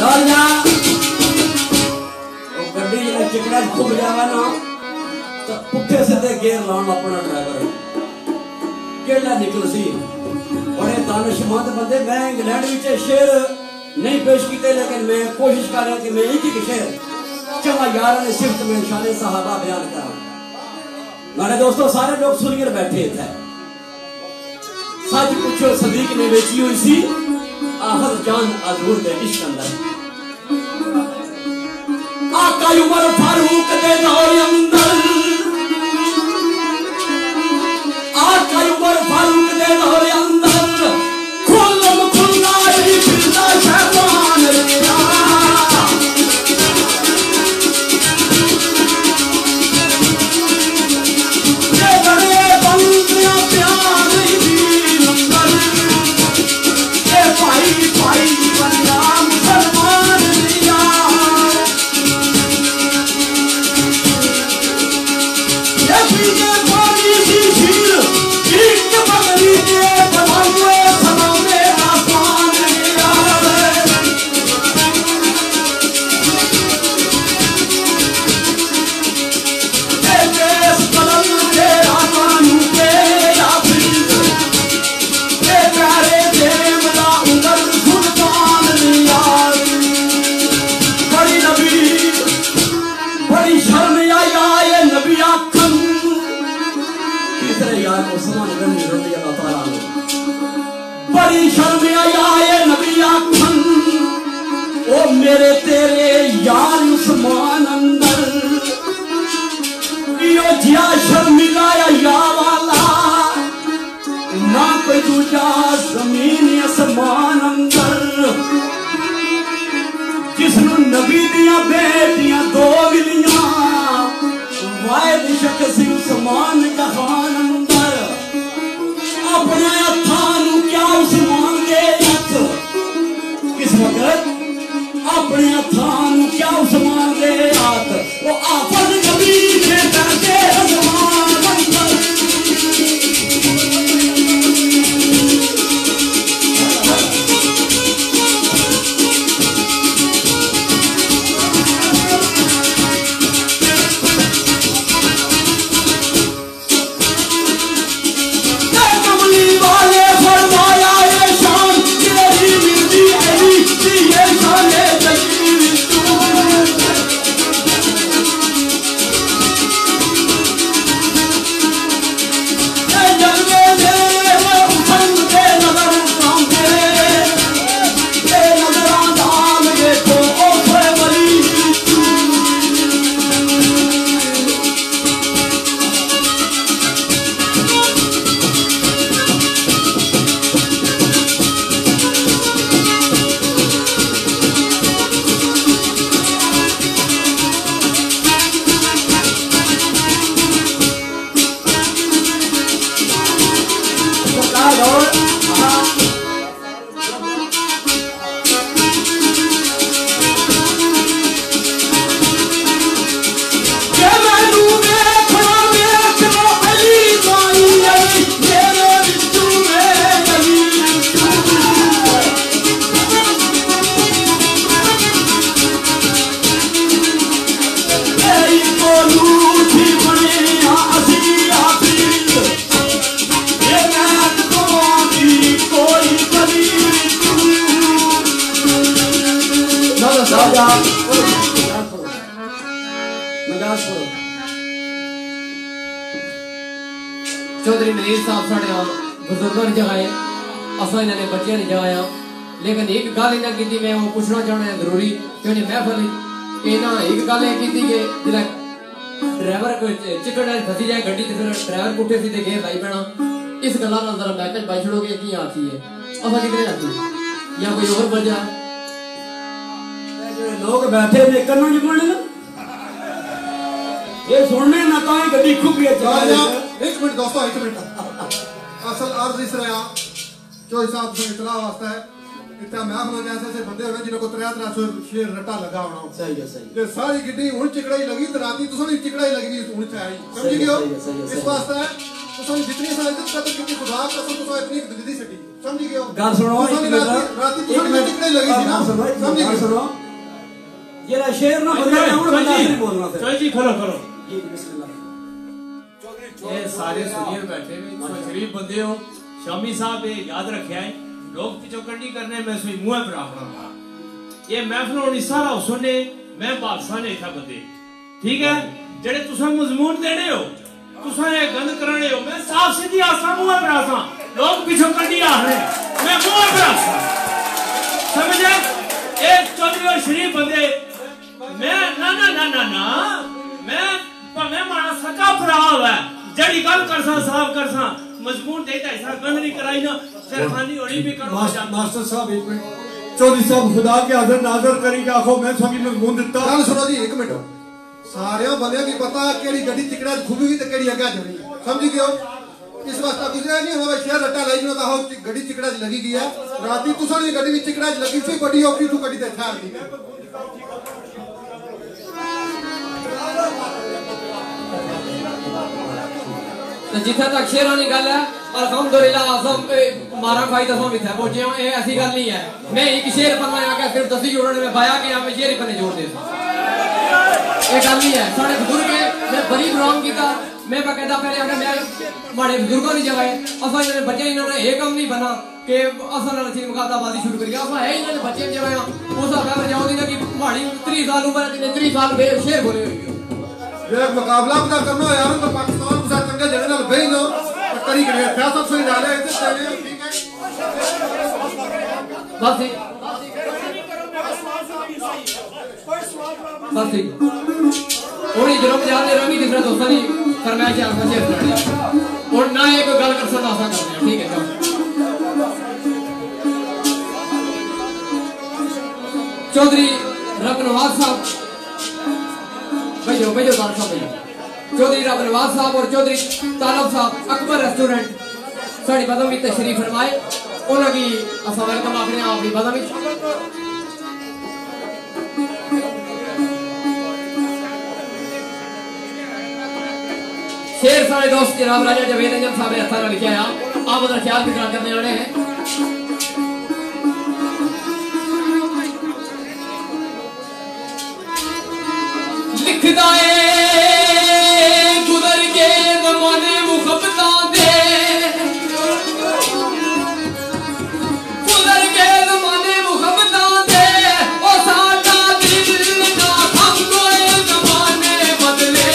चल जा वो गड्डी जिले चिकड़ा खुब जावा ना तो पुठे सीधे गेर लाउन अपना ड्राइवर केला निकल सी बड़े दानिशमंद बंदे। मैं इंग्लैंड विच शेर नहीं पेश किए लेकिन मैं कोशिश कर रहा कि मैं एक ही शेर चला यार ने सिर्फ में शान सहाबा बयान करा। मेरे दोस्तों सारे लोग सुनिए बैठे थे। सच पूछो सदीक ने बेची हुई सी आहद जान हजूर दे इश्क अंदर। आका उमर फारूक दे दौर अंदर, आका उमर फारूक दे दौर अंदर खुल्लम खुल्ला ही फिरदा शैतान रेया। ये बड़े बंदियां प्यार ही अंदर, ये भाई भाई बंदा मुसलमान रेया। ये पीछे पानी सी झील एक बगली के बनाए सलामे आसमान रेया। ये देश कलम के आकानू के याफिज, ये प्यारे देमला उमर सुल्तान रेया। बड़ी नबी बड़ी शर्म आई ये नबी आखन किसरे यार उस्मान गनी रज़ी अल्लाह तआला अन्हु। बड़ी शर्म आई ये नबी आखन ओ मेरे तेरे यार उस्मान अंदर यो जिया शर्मिला या वाला ना कोई दूजा जमीन आसमान अंदर। जिसनु नबी दिया बेटियां दो मिलियां वायद शख्स उस्मान जहान अंदर। अपने हथां क्या उस्मान दे हथ किस वक्त अपने हथां क्या उस्मान दे हाथ वो आफत नबी के करके उस्मान अंदर। चौधरी नजीर साहब साढ़े बुजुर्गों ने जगाए असा इन्होंने बच्चे ने जगाया लेकिन एक गल इन्हें की मैं वो पूछना चाहना है जरूरी कि उन्हें महफल इन्हें एक गल की जिला ड्राइवर चिकड़ फसी जाए गड्डी फिर ड्राइवर पुठे सीधे घेर लाई पैना इस गल जरा मैकेज पाई छोड़ोगे की आती है असा कितने आती या कोई और वजह लोग बैठे ने कन्नों जुगने ना ये सुनने ना तो गड्डी खुब एक मिनट दोस्तों एक मिनट असल अर्ज इस रहा जो हिसाब से इतला वास्ता है इतना महफल जैसे ऐसे बंदे हुए जिन्हों को 300 शेर रटा लगा होना सही है सही ये सारी गड्डी हुन चिकड़ाई लगी तो राती तो सारी चिकड़ाई लगी हुन से आई समझ गयो इस वास्ते तुसां जितनी सा इज्जत करते कितनी खुदा कसम तुसां इतनी दिल्ली सिटी समझ गए हो गाल सुनो रात तुसां टिकने लगी थी ना समझ गए सुनो जरा शेर ना बंदा हूं बंदा नहीं बोलना फिर चल जी खलो खलो जी बिस्मिल्लाह ये सारे सुनिए बैठे हुए शरीफ बंदे हो शामी साहब ये याद रखे है लोग पिछोकड़ी करने में सोई मुंह पर रखना ये महफिल होनी सारा सुने मैं बादशाह ने इतना बंदे ठीक है जेड़े तुसा मजमून देने हो तुसा ये गंद कराने हो मैं साफ सीधी आसा मुंह पर आसा लोग पिछोकड़ी आ रहे मैं मुंह पर आसा समझे एक चौधरी और शरीफ बंदे मैं ना ना ना ना ना मैं मारा सका भराव है जड़ी गल करसा साफ करसा मजबूर देता ऐसा गंद नहीं कराई ना शरखानी होनी भी कर मास्टर साहब एक मिनट चौधरी साहब खुदा के हाजिर नाजर करी के आखो मैं सभी मजमून दिता गल सुनो जी एक मिनट सारे बंदे की पता केड़ी गड्डी चिकड़ा खुबी भी ते केड़ी अगे जानी समझ गए हो इस वास्ते गुजरा नहीं होवे शेर रट्टा लाई जो ता हो गड्डी चिकड़ा लगी गई है राती तुसा दी गड्डी में चिकड़ा लगी सी बड़ी औखी तू गड्डी ते ठहर दी जिथे तक शेरानी गल है अल्हम्दुलिल्लाह असम मारा खाई दसों भी थे पहुंचे हो ये ऐसी गल नहीं है मैं एक शेर पन्ना आके सिर्फ 10 जोड़ने में पाया कि हमें शेर ही पन्ने जोड़ दे ये गल नहीं है सारे बुजुर्ग है मैं बड़ी बिलोंग कीता मैं बकायदा पहले आके मैं माड़े बुजुर्गों की जगह है असा इन्होंने बच्चे इन्होंने एक काम नहीं बना कि असा ना चीज मुकाबलाबाजी शुरू करिए असा है इन्होंने बच्चे जगह उस हाल में जाओ दी ना कि माड़ी 30 साल उम्र है 30 साल शेर बोले हुए ये मुकाबला पता करना यार तो पाकिस्तान के साथ चंगे जड़े नाल बेई नो करी करे फैसला से डाले इतने चले ठीक है बस बस और ये जरूर जाने रंगी दूसरा दोस्तों ने फरमाया कि आपका शेर सुनाई और ना एक गल कर सकता आशा करते हैं ठीक है चौधरी रबनवाज साहब भैया भैया साहब चौधरी रबनवाज साहब और चौधरी तालब साहब अकबर रेस्टोरेंट साड़ी बदम में तशरीफ फरमाए उन्होंने असा वेलकम आखने अपनी बदम में शेर सारे दोस्त जनाब राजा जवेद अंजन साहब ने हथा लिखा है आप उधर ख्याल कितना करने वाले हैं लिखदा है गुजर के जमाने मुहब्बतां दे गुजर के जमाने मुहब्बतां दे ओ साडा दिल ना थम कोई जमाने बदले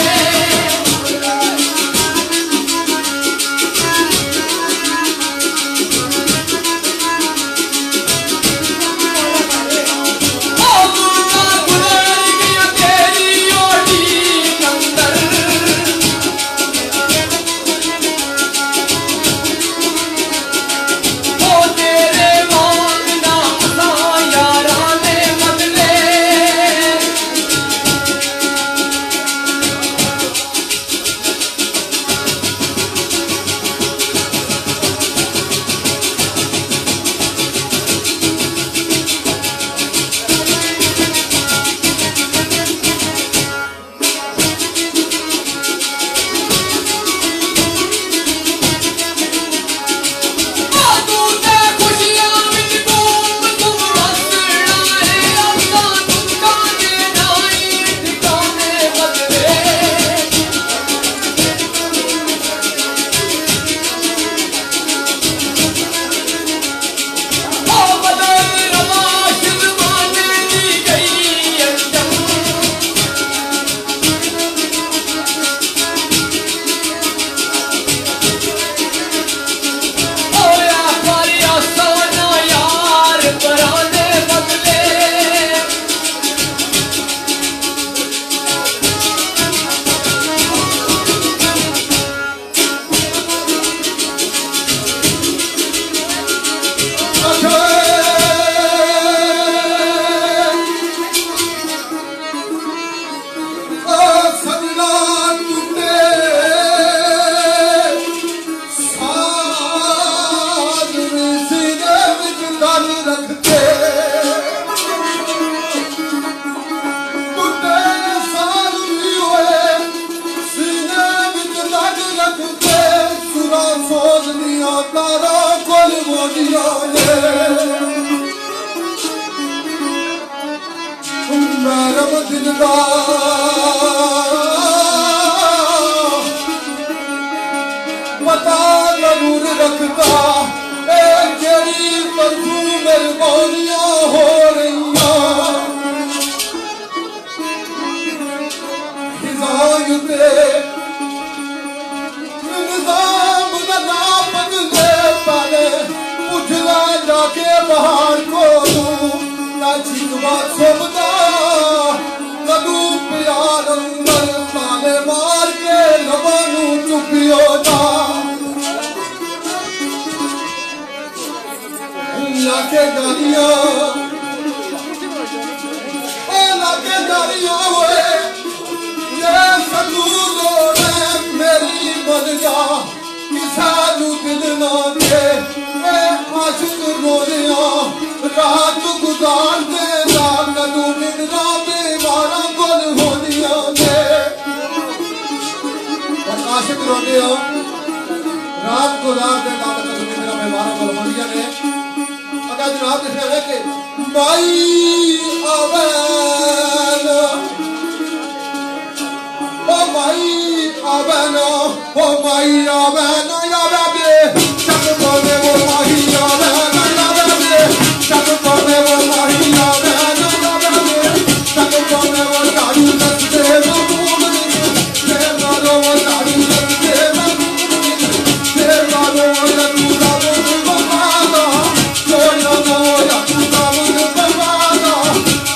ओ गुजर गया तेरी ओटी मैरम दिलदा पता जरूर रखता ए जेड़ी प्रभु मेहरबानियां हो रही हिदायत निजाम दा बदले पाले पुछला जाके बाहर को ना छिकवा सोबदा कदू प्यार अंदर ताले मार के लबानू चुपियो दा लाके गालियां लाके गालियां होए ये सदूलो ने मेरी बन जा किसानू दिल ना दे आशिक रोलिया रात गुजार दे कदू निंदरा बेवारा गोल होनिया ने आशिक रोलिया रात गुजार दे कदू निंदरा बेवारा गोल होनिया ने अगर जनाब लिखा है कि माई आवन ओ माई आवन यावे बे सब कोने वो माही आवन यावे बे सब कोने वो माही आवन यावे बे सब कोने वो दारू रखते महबूब ने मारो वो दारू रखते महबूब ने मारो वो रतूला वो बवाला छोड़ना ना वो रतूला वो बवाला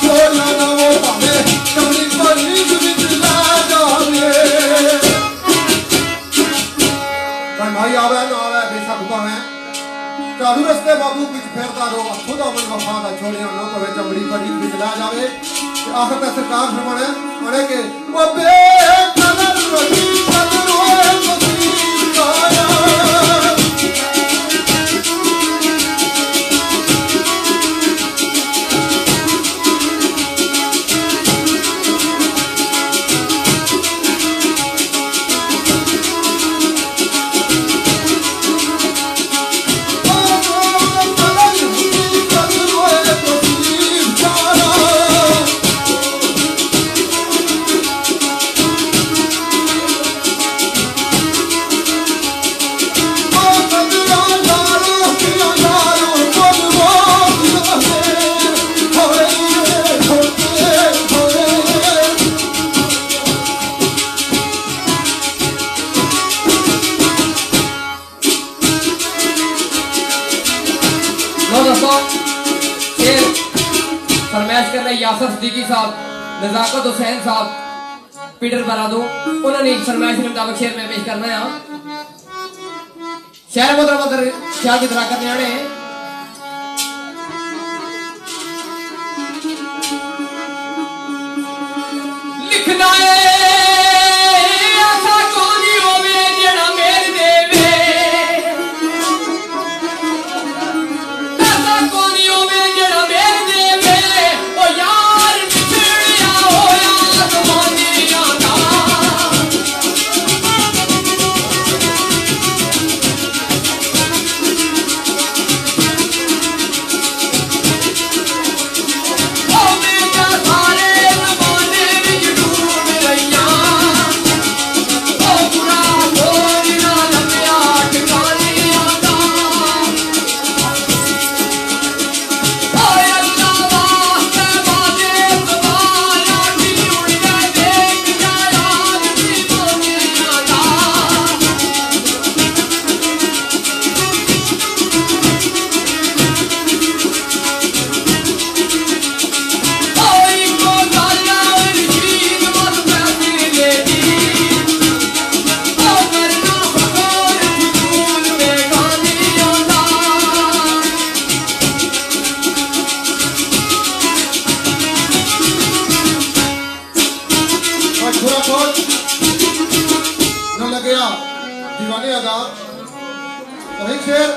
छोड़ना ना वो पावे कभी परी बिजला जावे भाई आवे ना आवे बेशक भावे चालू रस्ते बाबू कुछ फेरता रहो खुद अमन वफा दा छोड़िया ना पवे चमड़ी परी बिजला जावे आखिर तक सरकार फरमाने पड़े के वो बेखबर रही कदर होए मसीह काया यासर सिद्दीकी साहब, नजाकत हुसैन साहब, पीटर बरादू, उन्होंने एक फरमाइश के मुताबिक शेर में पेश करना है। शेर मुद्रा शेर की तरह करने आने लिखना है ऐसा कोनी होवे जेड़ा मेरे देवे ऐसा कोनी होवे जेड़ा मेरे देवे ओ यार बिछड़िया होया जमानिया दा ओ मेरा सारे जमाने विच डूब रहिया ओ बुरा कोई ना लम्या ठिकानिया दा ओ अल्लाह वास्ते बादे सवाया दी उड़िया देख जाया दी दुनिया दा ओई को गाला रशीद मत पैसे ले दी ओ करना फकोर फूल में गानिया दा और पूरा खोल न लगया दीवाने अदा वही शेर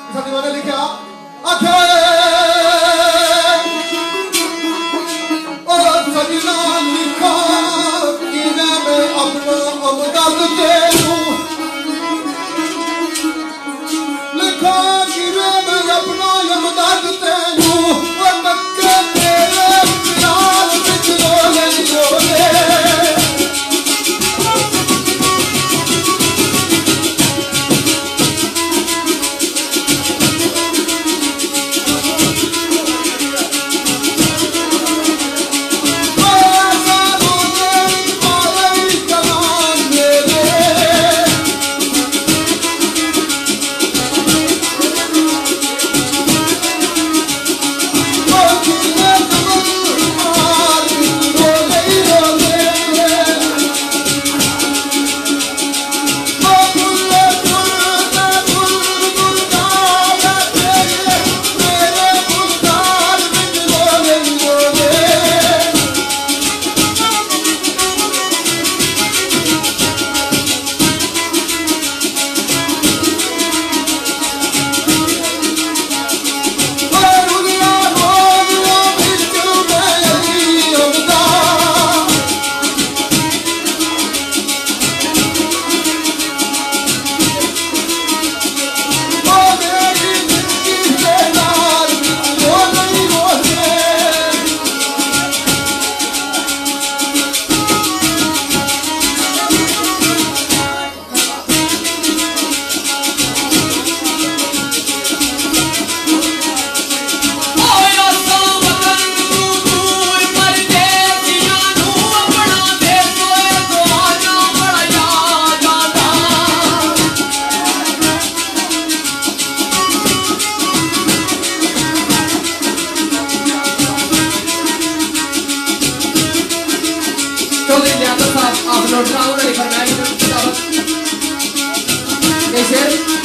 इस दीवाने लिखा आखे ओ सजना लिखा कि मैं अपना अमदद तेनू लिखा कि मैं अपना अमदद तेनू ओ मक्के नोटरा उन्होंने फरमाया ये शेर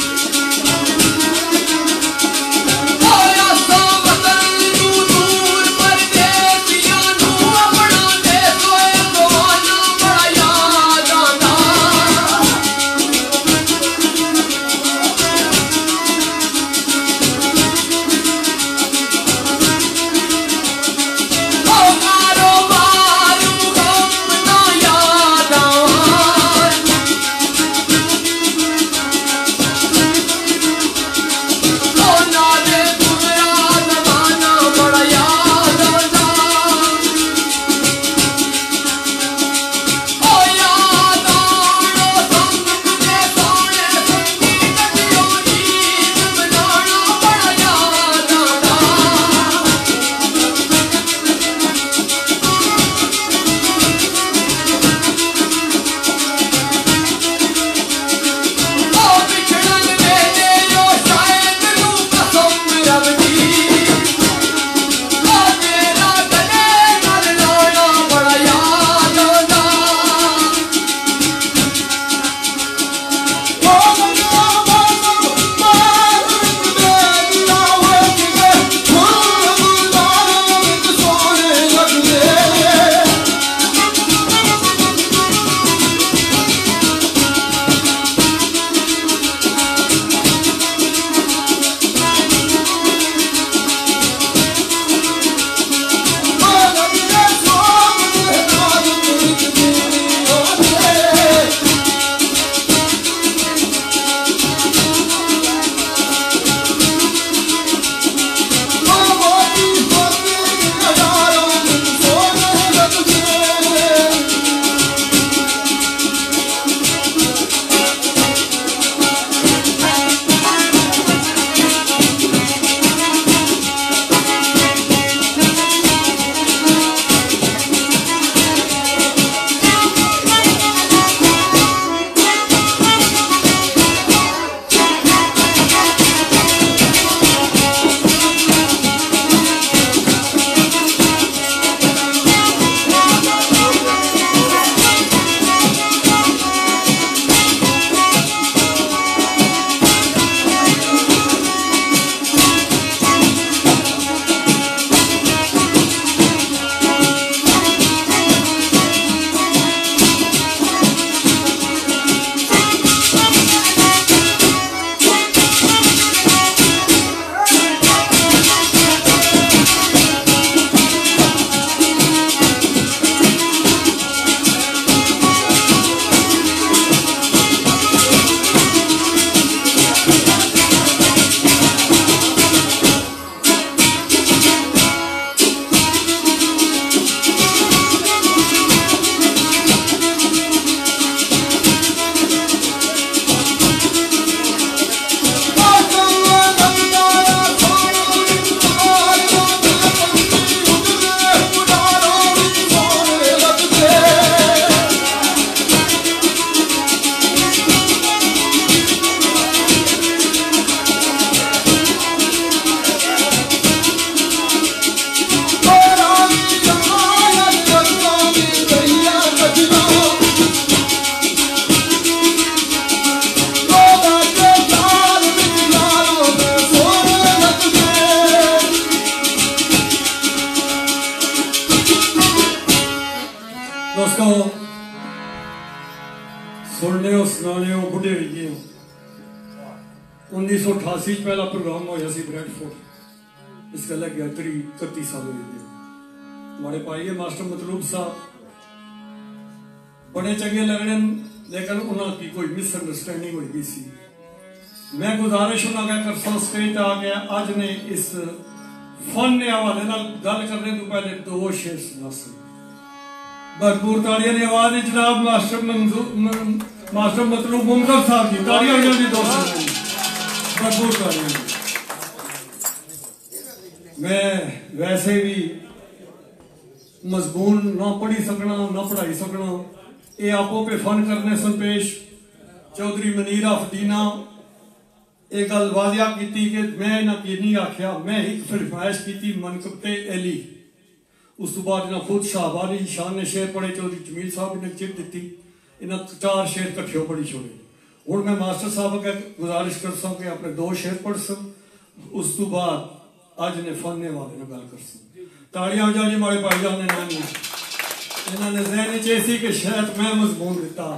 सुनने हो सुनाने हो बुढ़े हो गए हो 1988 पहला प्रोग्राम होया सी ब्रैडफोर्ड इस गल गया 31 साल हो गए हमारे भाई मास्टर मतलूब साहब बड़े चंगे लगने लेकिन उन्होंने कोई मिसअंडरस्टैंडिंग हो गई सी मैं गुजारिश उन्होंने कर स्टेज आ गया अज ने इस फन के हवाले गल करने तो पहले दो शेर सुना सी भरपूर तालियां की आवाज जनाब मास्टर मतलूब मुमदर साहब की तालियां की दोस्त भरपूर तालियां। मैं वैसे भी मजबून ना पढ़ी सकना ना पढ़ाई सकना ये आपो पे फन करने सन पेश चौधरी मनीर अफदीना ये गल वाजिया की कि मैं ना की नहीं आख्या मैं एक फरमाइश की मनकबते अली उस तो बाद खुद शाहबानी शान ने शेर पढ़े चौधरी जमील साहब ने चिट दी इन्हें 4 शेर कट्ठे पढ़ी छोड़े। हूँ मैं मास्टर साहब अगर गुजारिश कर सा कि अपने 2 शेर पढ़ सन, उस तो बाद अज ने फन्ने वाले ने गल कर सन। ताड़ियां हो जाओ जी मारे भाई जान ने नानी इन्होंने जहन ची कि शायद मैं मजमून दिता,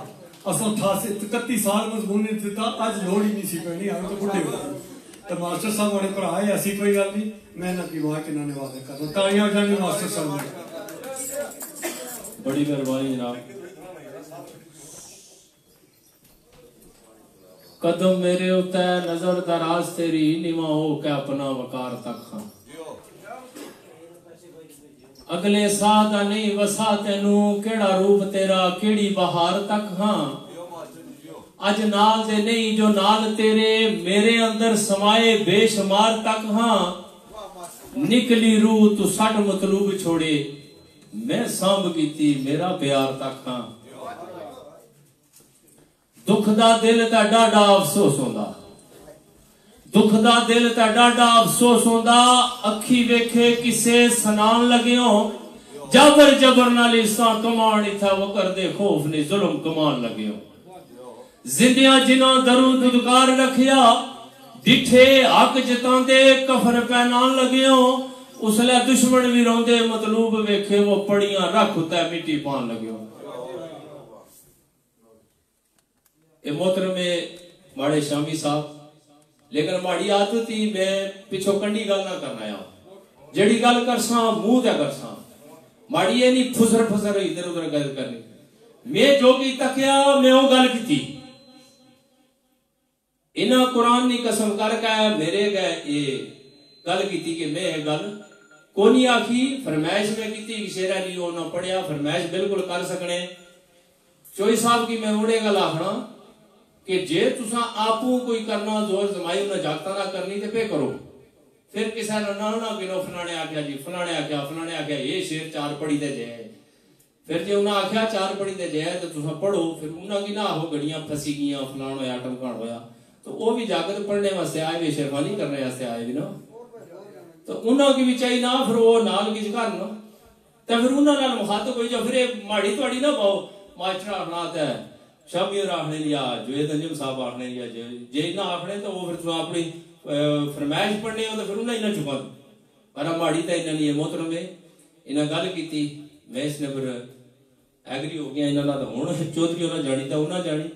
असों 31 साल मजमून नहीं दिता, अज लोड़ ही नहीं सी पैनी, आगे तो बुढ़े हो गए। तो मास्टर साहब वाले भरा है, ऐसी कोई गल नहीं, मैं ना की वाह कि इन्होंने वादे कर ताड़ियां हो जानी मास्टर साहब ने। बड़ी मेहरबानी जनाब। कदम मेरे उते नजर दराज तेरी, निवा हो के अपना वकार तक हाँ। अगले साह दा नहीं वसा तेनू, केड़ा रूप तेरा केड़ी बहार तक हाँ। अज नाल दे नहीं जो नाल तेरे, मेरे अंदर समाए बेशुमार तक हाँ। निकली रूह तू सट मतलूब छोड़े, मैं सांभ कीती मेरा प्यार तक हाँ। दुख दा दिल ता डाडा अफसोस होंदा, दुख दा दिल ता डाडा अफसोस होंदा, अखी वेखे किसे सनान लगियो, जबर जबर नाल इसा कमान इथा वो कर दे खौफ ने जुल्म कमान लगियो। जिंदियां जिन्हां दरू दुदकार रखिया, डिठे हक जतांदे कफर पहनान लगियो, उसले दुश्मन भी रोंदे मतलूब वेखे, वो पड़ियां रख उते मिट्टी पान लगियो। ये मोहतरम माड़े शामी साहब, लेकिन माड़ी आदत ही मैं पिछो कंडी गल ना करना आ, जेड़ी गल करसा मुंह ते करसा, माड़ी ये नहीं फुसर फुसर इधर उधर गल करनी। मैं जो की तकिया मैं वो गल की, इन्हें कुरान की कसम करके मेरे गए ये गल की कि मैं ये गल कोनी आखी, फरमाइश में की शेरा नहीं वो ना पढ़िया, फरमाइश बिल्कुल कर सकने। चोई साहब की मैं उड़े गल आखना कि जे तुसा आपू कोई करना जोर जमाई उन्हें जागता ना करनी ते पे करो, फिर किसी ने ना गिनो फलाने आख्या जी फलाने आख्या ये शेर 4 पढ़ी दे जाए, फिर जे उन्हें आख्या 4 पढ़ी दे जाए तो तुसा पढ़ो, फिर उन्हें की ना हो गड़ियां फसी गई फलान होया टमकान होया, तो वो भी जागत पढ़ने वास्ते आए भी शेरवानी करने वास्ते आए भी ना, तो उन्होंने की भी चाहिए ना फिर वो नाल किस करना, तो फिर उन्होंने मुखातब हो जाओ, फिर माड़ी थोड़ी ना पाओ मास्टर आखना है शामी और आखने लिया जुएद अंजुम साहब आखने लिया जे ना आखने तो वो फिर तुम अपनी फरमाइश पढ़ने हो तो फिर उन्हें इन्हें चुका पर माड़ी तो इन्हें नहीं मोहतरम में इन्हें गल की, मैं इसने फिर एग्री हो गया, इन्होंने तो हूँ चौधरी उन्हें जानी तो उन्हें जानी,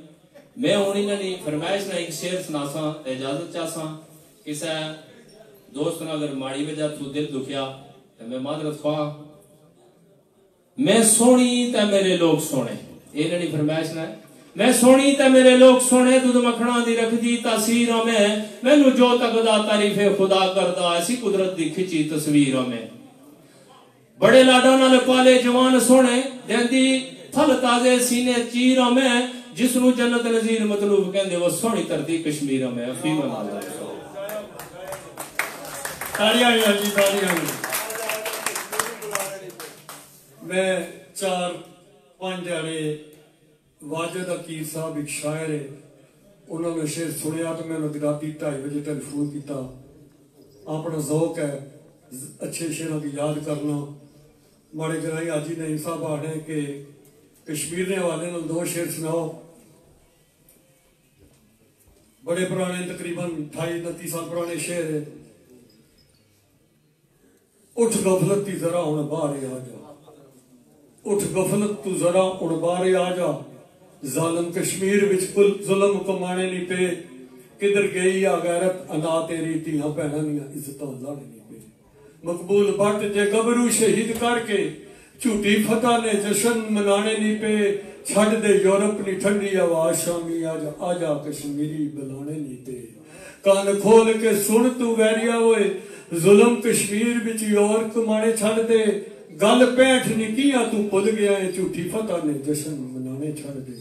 मैं हूँ इन्हें फरमाइश ना एक शेर सुनासा इजाजत चाहसा, किसी दोस्त ने अगर माड़ी वजह तू दिल दुखिया तो मैं मादरत खा। मैं सोनी ते मेरे लोग सोने, ये नहीं फरमाइश ना, मैं सोनी ते मेरे लोग सोने, दूध मखना दी रख दी तासीर में, मैनू जो तकदा तारीफे खुदा करदा, ऐसी कुदरत दी खिंची तस्वीर में। बड़े लाडा नाल पाले जवान सोने, देंदी फल ताजे सीने चीर में, जिसनू जन्नत नजीर मतलूब कहंदे वो सोनी धरती कश्मीर में। अफीम मैं 4-5 दिहाड़े वाजिद अकीर साहब एक शायर है, उन्होंने शेर सुनिया तो मैं राती 2:30 बजे टेलीफोन किया। अपना ज़ौक है अच्छे शेरों की याद करना। माड़े जनाई आजी नहीं साहब आने के कश्मीर के हवाले 2 शेर सुनाओ, बड़े पुराने तकरीबन 28-29 साल पुराने शेर है। उठ गफलत ती जरा हुण बाहर आ जा, उठ गफलत तू जरा हुण बाहर आ जा, जालिम कश्मीर विच कुल जुल्म कमाने नहीं पे, किधर गई आ गैरत अना तेरी धीआं भैणां दीआं इज्जतां लाने नहीं पे। मकबूल भट्ट जे गबरू शहीद करके झूठी फतह ने जश्न मनाने नहीं पे, छड़ दे यूरोप नी ठंडी आवाज शामी आजा कश्मीरी बुलाने नहीं पे। कान खोल के सुन तू वैरिया होए, जुल्म कश्मीर विच और कमाने छड़ दे, गल 65 निकिया तू भुल गया है, झूठी फतह ने जश्न मनाने छड़ दे।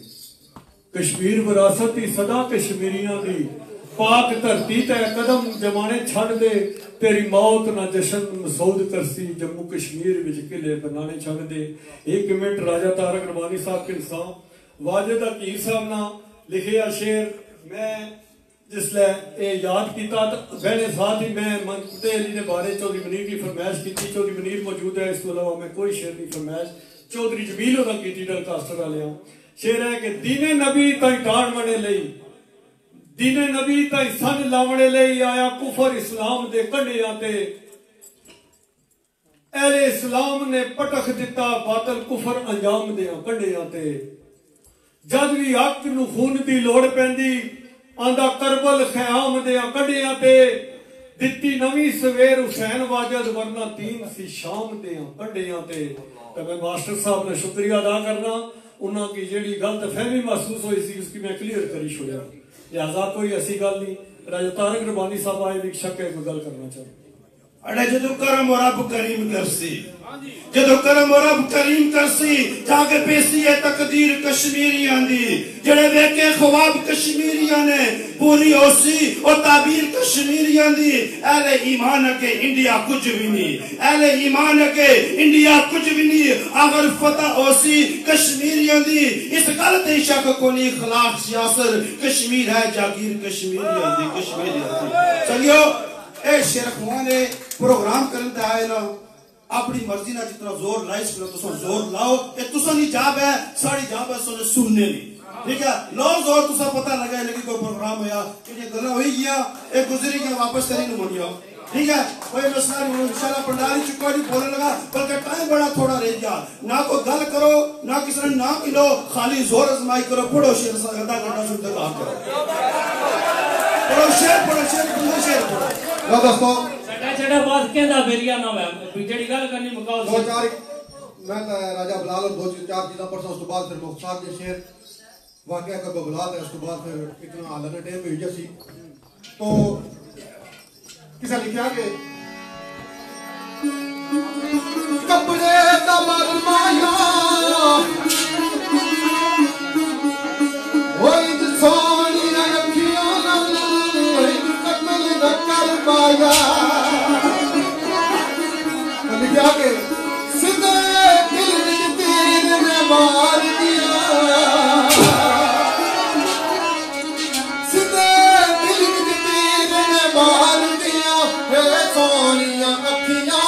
कश्मीर विरासत ही सदा कश्मीरियां दी, पाक धरती ते कदम जमाने छड़ दे, तेरी मौत ना जश्न मसूद करसी, जम्मू कश्मीर विच किले बनाने छड़ दे। 1 मिनट राजा तारक रबानी साहब के इंसान वाजिद अकीर साहब ना लिखे शेर मैं जिसले याद किया तो पहले साथ ही मैं मनकुते अली के बारे चौधरी मनीर की फरमाइश की। चौधरी मनीर मौजूद है, इस अलावा मैं कोई शेर नहीं फरमाइश चौधरी जमील होना की डलकास्टर वाले। शेर है कि दीने नबी ताई टाड़ने लई दीने नबी ताई सन लावने लई आया कुफर इस्लाम दे कंढियां ते अहले इस्लाम ने पटख दिता बातल कुफर अंजाम दे कंढियां ते जद भी हक नू खून दी लोड़ पैंदी आंदा करबल ख्याम दे कंढियां ते दित्ती नवी सवेर हुसैन वाजद वरना तीन सी शाम दे कंढियां ते। तो मैं मास्टर साहब ने शुक्रिया अदा करना उन्हों की जेड़ी गलत फहमी महसूस हुई सी उसकी मैं क्लियर करी छोड़ा लिहाजा कोई ऐसी गल नहीं। राजा तारक रबानी साहब आए भी शक है कोई गल करना चाहते अरे जदो करम और रब करीम करसी जदो करम और रब करीम करसी जाके पेशी है तकदीर कश्मीरियां दी जेड़े वेखे ख्वाब कश्मीरियां ने पूरी होसी और ताबीर कश्मीरियां दी अहले ईमान के इंडिया कुछ भी नहीं अहले ईमान के इंडिया कुछ भी नहीं अगर फतह होसी कश्मीरियां दी इस गल ते शक को नहीं खिलाफ सियासत कश्मीर है जागीर कश्मीरियां दी कश्मीरियां दी। चलियो ए शेरखुआ ने प्रोग्राम करते आए ना अपनी मर्जी ना जितना जोर लाई सको तुम जोर लाओ ये तुसा नहीं जाब है साड़ी जाब है सोने सुनने नहीं ठीक है लो जोर तुसा पता लगा लेकिन कोई प्रोग्राम होया कि ये गला होई गया एक गुजरी गया वापस करी न मोनियो ठीक है कोई मसला नहीं इंशाल्लाह पंडाली चुका नहीं बोलने लगा बल्कि टाइम बड़ा थोड़ा रह गया ना कोई गल करो ना किसी ने नाम मिलो खाली जोर आजमाई करो पढ़ो शेर आधा घंटा शुद्ध काम करो पढ़ो शेर पढ़ो लो दोस्तों छड़ा बात कहदा बेरिया ना है जेड़ी गल करनी मुकाओ दो चार मैं राजा बिलाल और दो चार चीज़ें पढ़ता उसके बाद फिर मुख्तार के शेर वाकया का बुला था उसके बाद फिर इतना आलना टाइम भी जैसी तो किसा लिखा के कपड़े दमर माया वही सोनी अखियों वही कत्ल न कर पाया लिखा के सीधे दिल में तीर ने मार दिया सीधे दिल में तीर ने मार दिया हे सोनिया अखियां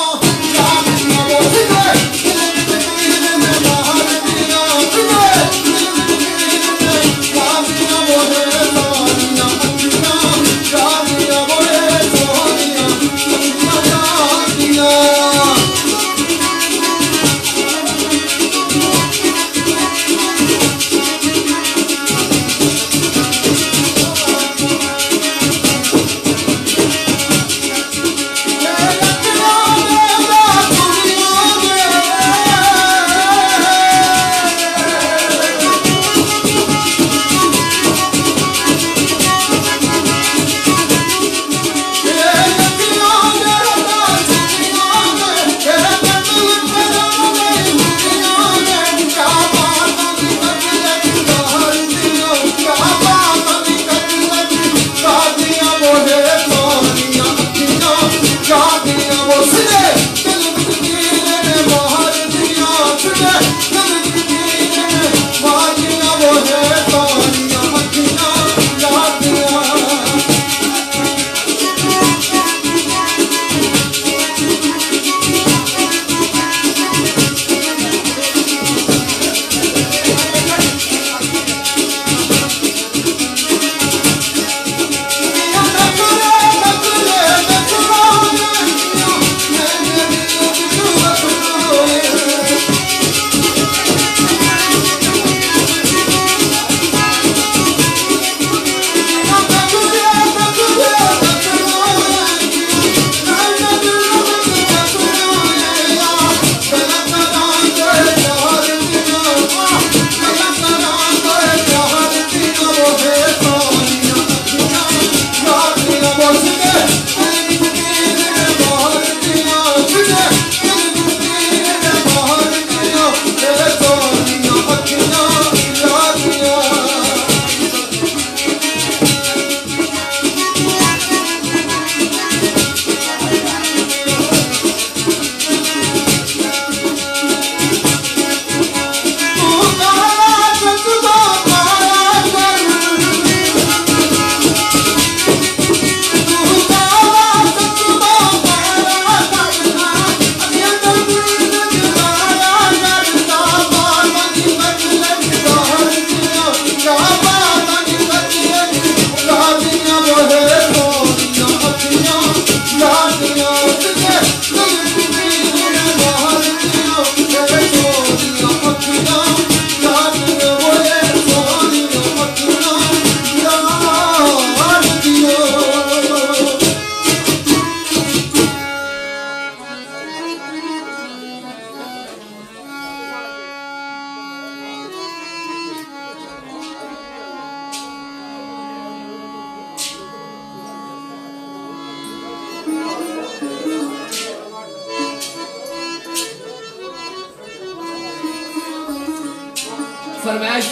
फरमाइश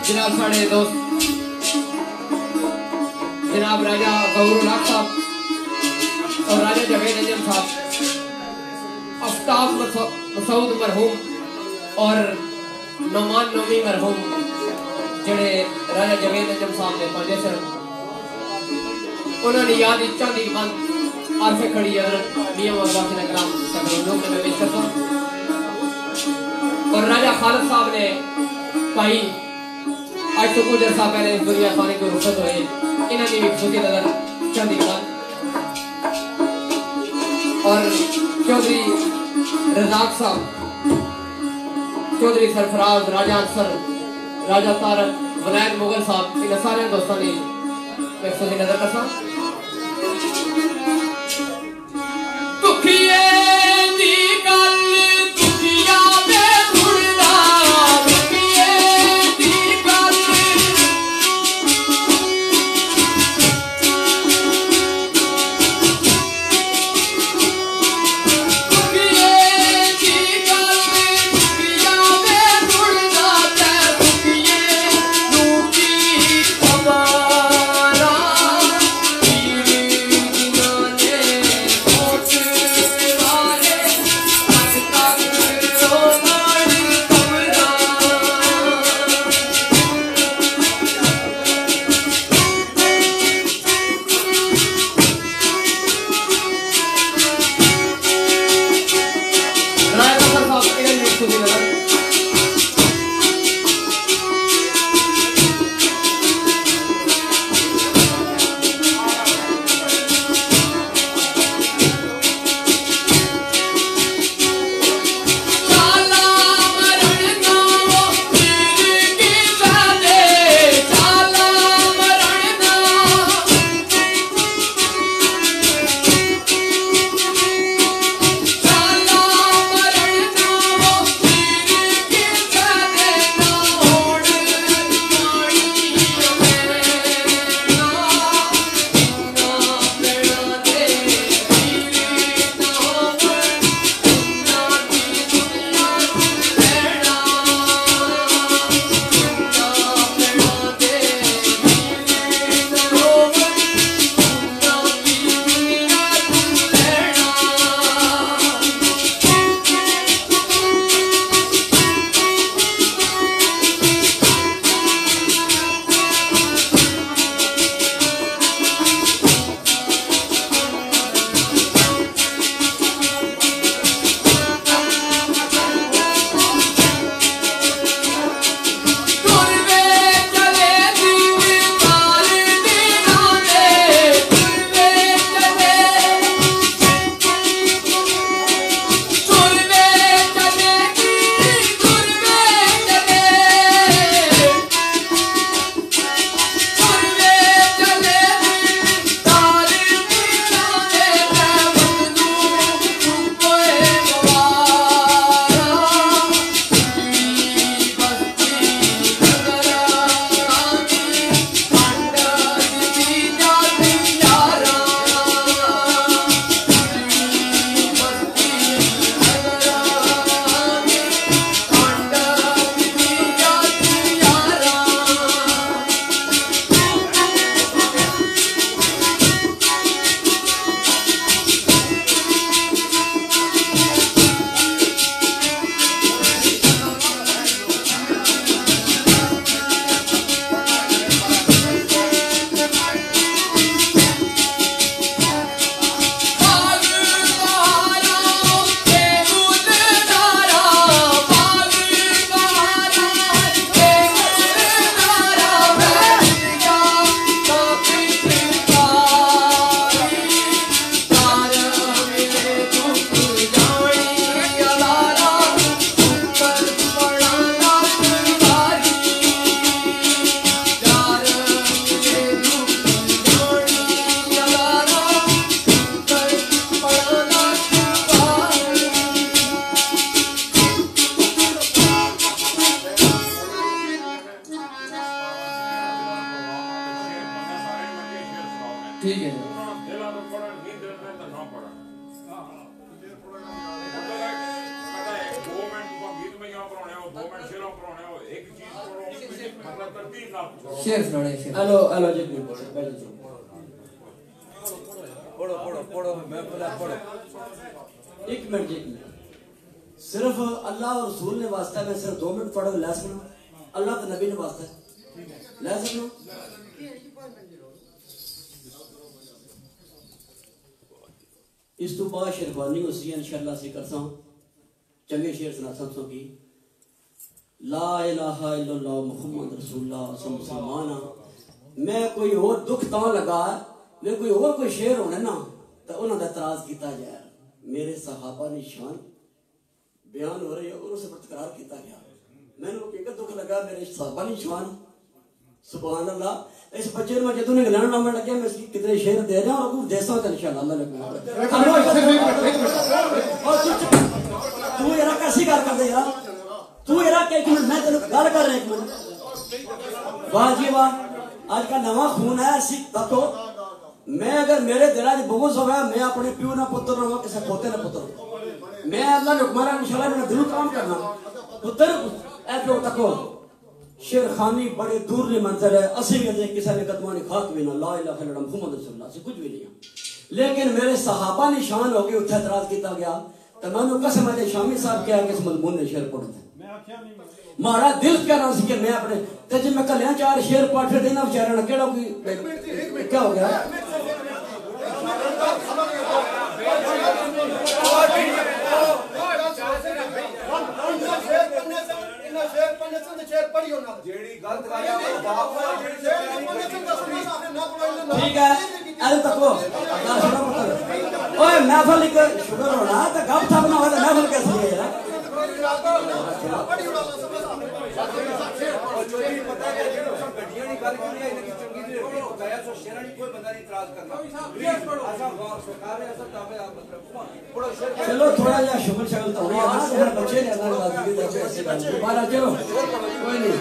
जनाब साढ़े दोस्त जनाब राजा गौरूनाथ साहब और राजा जवेद अंजम साहब, आफ्ताब मसूद मरहूम और नौमान नोमी मरहूम जड़े राजा जवेद अंजम साहब ने पांजे सन उन्होंने याद चांदी की बंद आरफे खड़ी मियां वासिन कराम लोग ने पेश करता और राजा खालिद साहब ने भाई आज तो कुछ अर्सा पहले इस दुनिया खाने को रुखसत हुए इन्होंने भी खुशी नजर चांदी की बंद और चौधरी रजाक साहब, चौधरी सरफराज, राजा अनसर, राजा तारक, वलैद मुगल साहब, इन सारे दोस्तों ने मैं खुशी नजर करता दुखिए दी गल दुखिया में सुनना दुखिए दी गल दुखिए दी गल दुखिया में सुनना ते दुखिए नूकी हमारा शेर सुनाने शेर। हेलो हेलो जी पढ़ो पढ़ो पढ़ो मैं पढ़ो एक मिनट जी सिर्फ अल्लाह और रसूल ने वास्ता मैं सिर्फ 2 मिनट पढ़ो ला सुनो अल्लाह तो नबी ने वास्ता ला सुनो इस तो बाद शेरवानी उसी इंशाअल्लाह से करता हूँ चंगे शेर सुना सबसों की ला इलाहा इल्लल्लाह मुहम्मद रसूलुल्लाह मुसलमान मैं कोई और दुख ता लगा मैं कोई और कोई शेर होने ना तो उन्होंने एतराज किया जाए मेरे सहाबा ने शान बयान हो रही है और उसे बरकरार किया गया मैंने हकीकत दुख लगा मेरे सहाबा ने शान सुभान अल्लाह इस बच्चे में जब तूने इंग्लैंड नाम लगे मैं इसकी कितने शेर दे रहा हूं और देसा का इंशाल्लाह अल्लाह लगेगा तू यार कैसी बात कर दे यार तू यार एक मिनट मैं तेरे गल कर रहा एक मिनट वाह जी वाह आज का नवा खून है सिख तो मैं अगर मेरे दिल च बुगज होगा मैं अपने प्यो ना पुत्र रहूंगा किसी पोते ना पुत्र मैं अल्लाह ने हुक्म इंशाल्लाह मेरा दिल काम करना पुत्र ऐ प्यो तको शेरखानी बड़े दूर की मंजिल है असि भी अजे किसी ने कदमां ने खाक भी ना ला इलाहा इल्लल्लाह मुहम्मद रसूलुल्लाह से कुछ भी नहीं लेकिन मेरे सहाबा ने शान हो गए उत्थे एतराज किया गया तो मैंने कसम है शामी साहब क्या किस मजमून ने शेर पढ़ते मारा दिल क्या ना कि मैं अपने ते जे मैं कलियां 4 शेर पढ़ देना बेचारे ने केड़ा कोई क्या हो गया ठीक है अरे तको ओए महफिल एक शुगर होना तो गप थप ना हो तो महफिल कैसे है यार चलो थोड़ा जा शुगर शगल तो होना है बच्चे ने अल्लाह की बात ऐसे दोबारा चलो कोई नहीं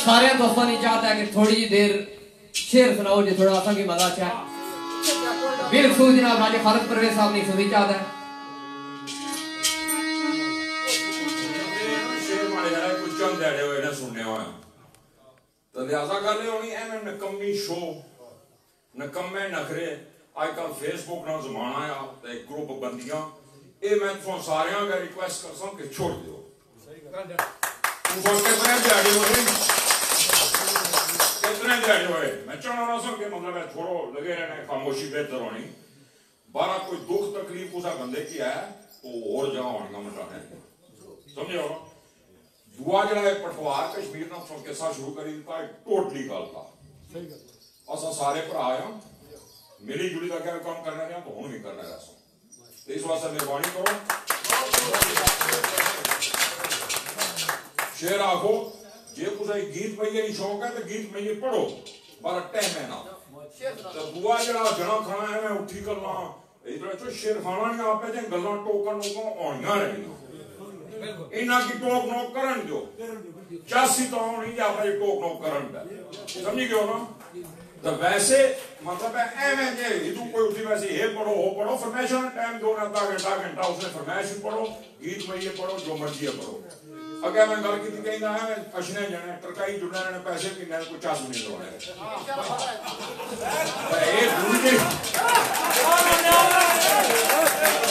सारे दोस्तों ने चाहता है कि थोड़ी देर शेर सुनाओ जो थोड़ा सा की मजा चाहे बिल्कुल जनाब राजे खालिद परवेज साहब ने सुनी चाहता है शेर मारे यार कुछ चंद देड़े हुए ना सुनने होया तो लिहाजा करने होनी एम नकम्मी शो नकम्मे नखरे आजकल फेसबुक ना जमाना है एक ग्रुप बंदियां ये मैं तो सारे का रिक्वेस्ट करता हूं कि छोड़ दो कितने दिहाड़ी हुए मैं चाहना ना सो कि मतलब है छोड़ो लगे रहने खामोशी बेहतर होनी 12 कोई दुख तकलीफ उस बंदे की है वो और जगह होने का मतलब है समझे हो दुआ जड़ा है पटवार कश्मीर ना सुन के सा शुरू करी दिता टोटली गलत आ असा सारे भरा आ मिली जुली का क्या काम करना है तो हुण भी करना है तो इस वास्ते मेहरबानी करो शेर आखो जे कुछ गीत मैये शौक है तो गीत मैये पढ़ो पर टाइम है ना तो बुआ जड़ा जना खाना है मैं उठी करना इधर तो शेर खाना नहीं आपे जे गल्लां टोकन को आउणियां रहनियां इना की टोक नोक करन दो चासी तो नहीं जा भाई टोक नोक करन दा समझ गयो ना तो वैसे मतलब है एवें जे इदू कोई उठी वैसे ये पढ़ो हो पढ़ो फरमाइश टाइम दो ना आधा घंटा उसने फरमाइश पढ़ो गीत में ये पढ़ो जो मर्जी पढ़ो अगर मैं गल की कहना है अशने जने टरकाई जुड़ने ने पैसे किन्ने को चास नहीं लोने ए दूजे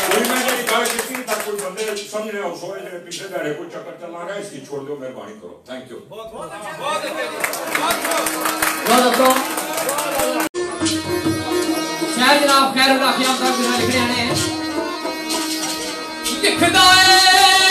कोई मैं ये गल की तक कोई बंदे समझने हो सोए जे पीछे दाड़े को चक्कर चला रहा है इसकी छोड़ दो मेहरबानी करो थैंक यू बहुत अच्छा शायद जनाब खैर राखियां तक लिखने आने लिखदा है